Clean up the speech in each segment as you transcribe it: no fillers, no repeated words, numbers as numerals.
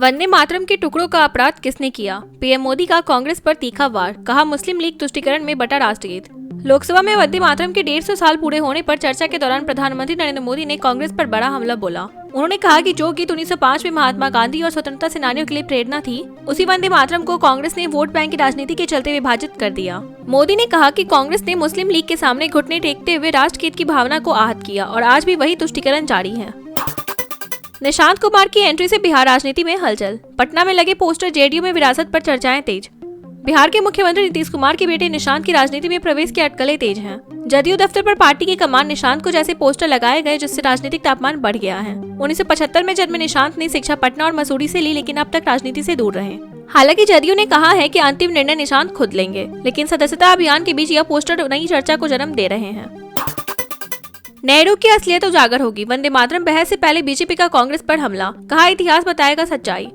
वंदे मातरम के टुकड़ों का अपराध किसने किया? पीएम मोदी का कांग्रेस पर तीखा वार, कहा मुस्लिम लीग तुष्टीकरण में बटा राष्ट्रगीत। लोकसभा में वंदे मातरम के 150 साल पूरे होने पर चर्चा के दौरान प्रधानमंत्री नरेंद्र मोदी ने कांग्रेस पर बड़ा हमला बोला। उन्होंने कहा कि जो गीत 1905 में महात्मा गांधी और स्वतंत्रता सेनानियों के लिए प्रेरणा थी, उसी वंदे मातरम को कांग्रेस ने वोट बैंक की राजनीति के चलते विभाजित कर दिया। मोदी ने कहा कि कांग्रेस ने मुस्लिम लीग के सामने घुटने टेकते हुए राष्ट्रगीत की भावना को आहत किया और आज भी वही तुष्टीकरण जारी है। निशांत कुमार की एंट्री से बिहार राजनीति में हलचल। पटना में लगे पोस्टर, जेडीयू में विरासत पर चर्चाएं तेज। बिहार के मुख्यमंत्री नीतीश कुमार के बेटे निशांत की राजनीति में प्रवेश की अटकलें तेज हैं। जदयू दफ्तर पर पार्टी की कमान निशांत को जैसे पोस्टर लगाए गए, जिससे राजनीतिक तापमान बढ़ गया है। 1975 में जन्मे निशांत ने शिक्षा पटना और मसूरी से ली, लेकिन अब तक राजनीति से दूर रहे। हालांकि जदयू ने कहा है कि अंतिम निर्णय निशांत खुद लेंगे, लेकिन सदस्यता अभियान के बीच यह पोस्टर नई चर्चा को जन्म दे रहे हैं। नेहरू की असलियत उजागर होगी। वंदे मातरम बहस से पहले बीजेपी का कांग्रेस पर हमला, कहा इतिहास बताएगा सच्चाई।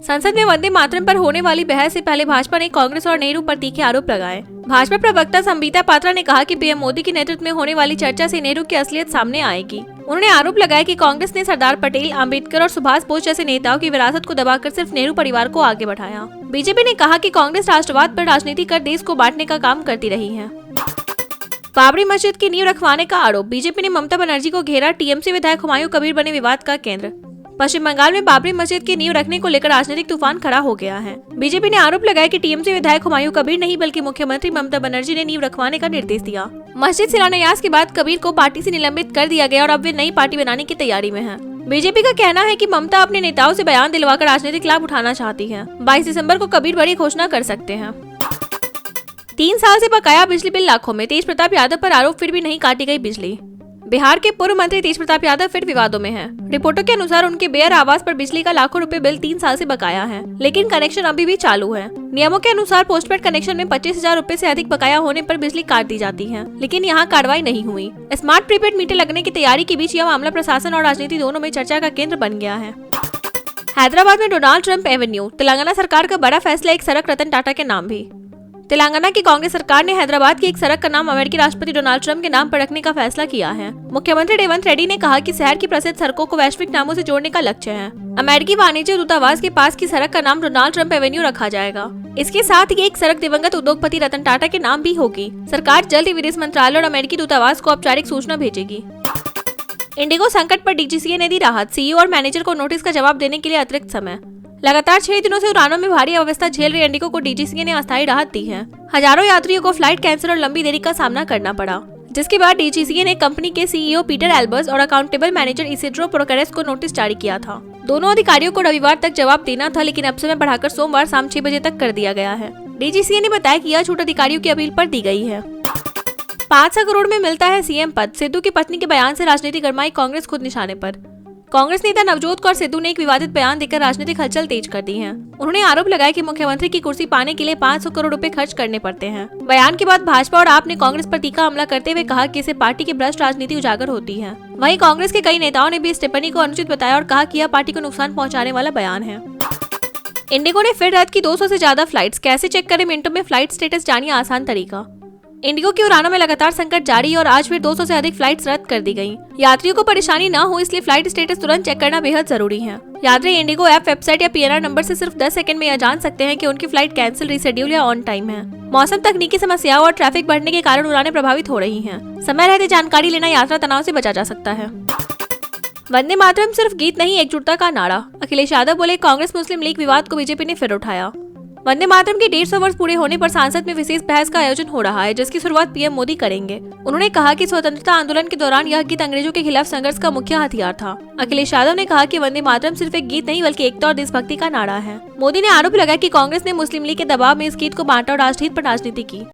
संसद में वंदे मातरम पर होने वाली बहस से पहले भाजपा ने कांग्रेस और नेहरू पर तीखे आरोप लगाए। भाजपा प्रवक्ता संबिता पात्रा ने कहा कि पीएम मोदी के नेतृत्व में होने वाली चर्चा से नेहरू की असलियत सामने आएगी। उन्होंने आरोप लगाया कि कांग्रेस ने सरदार पटेल, अंबेडकर और सुभाष बोस जैसे नेताओं की विरासत को दबाकर सिर्फ नेहरू परिवार को आगे बढ़ाया। बीजेपी ने कहा कि कांग्रेस राष्ट्रवाद पर राजनीति कर देश को बांटने का काम करती रही है। बाबरी मस्जिद की नींव रखवाने का आरोप। बीजेपी ने ममता बनर्जी को घेरा। टीएमसी विधायक हुमायूं कबीर बने विवाद का केंद्र। पश्चिम बंगाल में बाबरी मस्जिद की नींव रखने को लेकर राजनीतिक तूफान खड़ा हो गया है। बीजेपी ने आरोप लगाया कि टीएमसी विधायक हुमायूं कबीर नहीं, बल्कि मुख्यमंत्री ममता बनर्जी ने नींव रखवाने का निर्देश दिया। मस्जिद शिलान्यास के बाद कबीर को पार्टी से निलंबित कर दिया गया और अब वे नई पार्टी बनाने की तैयारी में है। बीजेपी का कहना है कि ममता अपने नेताओं से बयान दिलवाकर राजनीतिक लाभ उठाना चाहती है। 22 दिसंबर को कबीर बड़ी घोषणा कर सकते हैं। 3 साल से बकाया बिजली बिल लाखों में। तेज प्रताप यादव पर आरोप, फिर भी नहीं काटी गई बिजली। बिहार के पूर्व मंत्री तेज प्रताप यादव फिर विवादों में हैं। रिपोर्टों के अनुसार उनके बेयर आवास पर बिजली का लाखों रुपए बिल 3 साल से बकाया है, लेकिन कनेक्शन अभी भी चालू है। नियमों के अनुसार पोस्टपेड कनेक्शन में 25,000 रुपए से अधिक बकाया होने पर बिजली काट दी जाती है, लेकिन यहाँ कार्रवाई नहीं हुई। स्मार्ट प्रीपेड मीटर लगने की तैयारी के बीच यह मामला प्रशासन और राजनीति दोनों में चर्चा का केंद्र बन गया है। हैदराबाद में डोनाल्ड ट्रंप एवेन्यू। तेलंगाना सरकार का बड़ा फैसला, एक सड़क रतन टाटा के नाम भी। तेलंगाना की कांग्रेस सरकार ने हैदराबाद की एक सड़क का नाम अमेरिकी राष्ट्रपति डोनाल्ड ट्रंप के नाम पर रखने का फैसला किया है। मुख्यमंत्री रेवंत रेड्डी ने कहा कि शहर की प्रसिद्ध सड़कों को वैश्विक नामों से जोड़ने का लक्ष्य है। अमेरिकी वाणिज्य दूतावास के पास की सड़क का नाम डोनाल्ड ट्रंप एवेन्यू रखा जाएगा। इसके साथ ही एक सड़क दिवंगत उद्योगपति रतन टाटा के नाम भी होगी। सरकार जल्द ही विदेश मंत्रालय और अमेरिकी दूतावास को औपचारिक सूचना भेजेगी। इंडिगो संकट पर डीजीसीए ने दी राहत। सीईओ और मैनेजर को नोटिस का जवाब देने के लिए अतिरिक्त समय। लगातार 6 दिनों से उड़ानों में भारी अव्यवस्था झेल रही इंडिगो को डीजीसीए ने अस्थायी राहत दी है। हजारों यात्रियों को फ्लाइट कैंसिल और लंबी देरी का सामना करना पड़ा, जिसके बाद डीजीसीए ने कंपनी के सीईओ पीटर एल्बर्स और अकाउंटेबल मैनेजर इसिड्रो प्रोकरेस को नोटिस जारी किया था। दोनों अधिकारियों को रविवार तक जवाब देना था, लेकिन अब समय बढ़ाकर सोमवार शाम 6 बजे तक कर दिया गया है। डीजीसीए ने बताया कि यह छूट अधिकारियों की अपील पर दी गई है। 500 करोड़ में मिलता है सीएम पद। सिद्धू की पत्नी के बयान से राजनीति गरमाई, कांग्रेस खुद निशाने पर। कांग्रेस नेता नवजोत कौर सिद्धू ने एक विवादित बयान देकर राजनीतिक हलचल तेज कर दी है। उन्होंने आरोप लगाया कि मुख्यमंत्री की कुर्सी पाने के लिए 500 करोड़ रुपए खर्च करने पड़ते हैं। बयान के बाद भाजपा और आप ने कांग्रेस पर तीखा हमला करते हुए कहा कि इससे पार्टी की भ्रष्ट राजनीति उजागर होती है। वहीं कांग्रेस के कई नेताओं ने भी इस टिप्पणी को अनुचित बताया और कहा कि यह पार्टी को नुकसान पहुंचाने वाला बयान है। इंडिगो ने फिर रद्द की 200 से ज्यादा फ्लाइट्स। कैसे चेक करें मिनटों में फ्लाइट स्टेटस, जानिए आसान तरीका। इंडिगो की उड़ानों में लगातार संकट जारी और आज फिर 200 से अधिक फ्लाइट्स रद्द कर दी गयी। यात्रियों को परेशानी न हो, इसलिए फ्लाइट स्टेटस तुरंत चेक करना बेहद जरूरी है। यात्री इंडिगो ऐप, वेबसाइट या पीएनआर नंबर से सिर्फ 10 सेकंड में यह जान सकते हैं कि उनकी फ्लाइट कैंसिल, रीशेड्यूल या ऑन टाइम है। मौसम, तकनीकी समस्याओं और ट्रैफिक बढ़ने के कारण उड़ानें प्रभावित हो रही हैं। समय रहते जानकारी लेना यात्रा तनाव से बचा जा सकता है। वंदे मातरम सिर्फ गीत नहीं, एकजुटता का नारा। अखिलेश यादव बोले, कांग्रेस मुस्लिम लीग विवाद को बीजेपी ने फिर उठाया। वंदे मातरम के 150 वर्ष पूरे होने पर संसद में विशेष बहस का आयोजन हो रहा है, जिसकी शुरुआत पीएम मोदी करेंगे। उन्होंने कहा कि स्वतंत्रता आंदोलन के दौरान यह गीत अंग्रेजों के खिलाफ संघर्ष का मुख्य हथियार था। अखिलेश यादव ने कहा कि वंदे मातरम सिर्फ एक गीत नहीं, बल्कि एकता और देशभक्ति का नारा है। मोदी ने आरोप लगाया कि कांग्रेस ने मुस्लिम लीग के दबाव में इस गीत को बांटा और राष्ट्रहित पर राजनीति की।